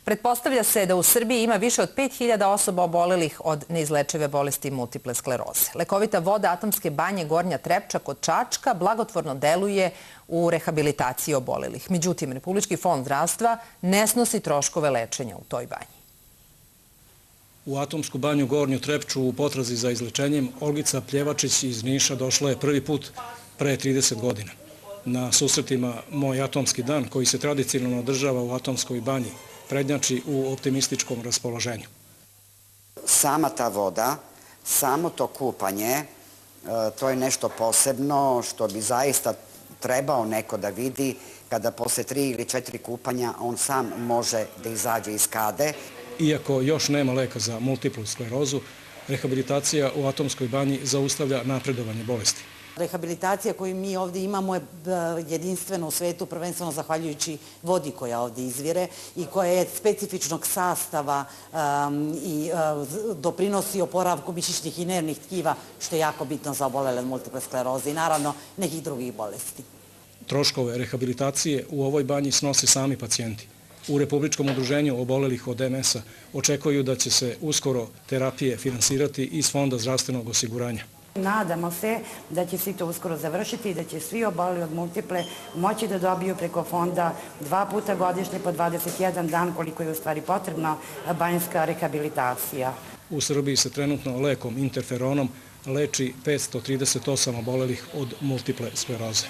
Pretpostavlja se da u Srbiji ima više od 5.000 osoba obolelih od neizlečive bolesti multiple skleroze. Lekovita voda Atomske banje Gornja Trepča kod Čačka blagotvorno deluje u rehabilitaciji obolelih. Međutim, Republički fond zdravstva ne snosi troškove lečenja u toj banji. U Atomsku banju Gornju Trepču u potrazi za izlečenjem Olgica Pljevačić iz Niša došla je prvi put pre 30 godina. Na susretima Moj atomski dan, koji se tradicionalno održava u Atomskoj banji, prednjači u optimističkom raspoloženju. Sama ta voda, samo to kupanje, to je nešto posebno što bi zaista trebao neko da vidi kada posle 3 ili 4 kupanja on sam može da izađe iz kade. Iako još nema leka za multiplu sklerozu, rehabilitacija u Atomskoj banji zaustavlja napredovanje bolesti. Rehabilitacija koju mi ovdje imamo je jedinstvena u svetu, prvenstveno zahvaljujući vodi koja ovdje izvire i koja je specifičnog sastava i doprinosi oporavku mišićnih i nervnih tkiva, što je jako bitno za obolele od multiple skleroze i naravno nekih drugih bolesti. Troškove rehabilitacije u ovoj banji snose sami pacijenti. U Republičkom udruženju obolelih od MS-a očekuju da će se uskoro terapije finansirati iz Fonda zdravstvenog osiguranja. Nadamo se da će se to uskoro završiti i da će svi oboleli od multiple moći da dobiju preko fonda 2 puta godišnje po 21 dan, koliko je u stvari potrebna banjska rehabilitacija. U Srbiji se trenutno lekom interferonom leči 538 obolelih od multiple skleroze.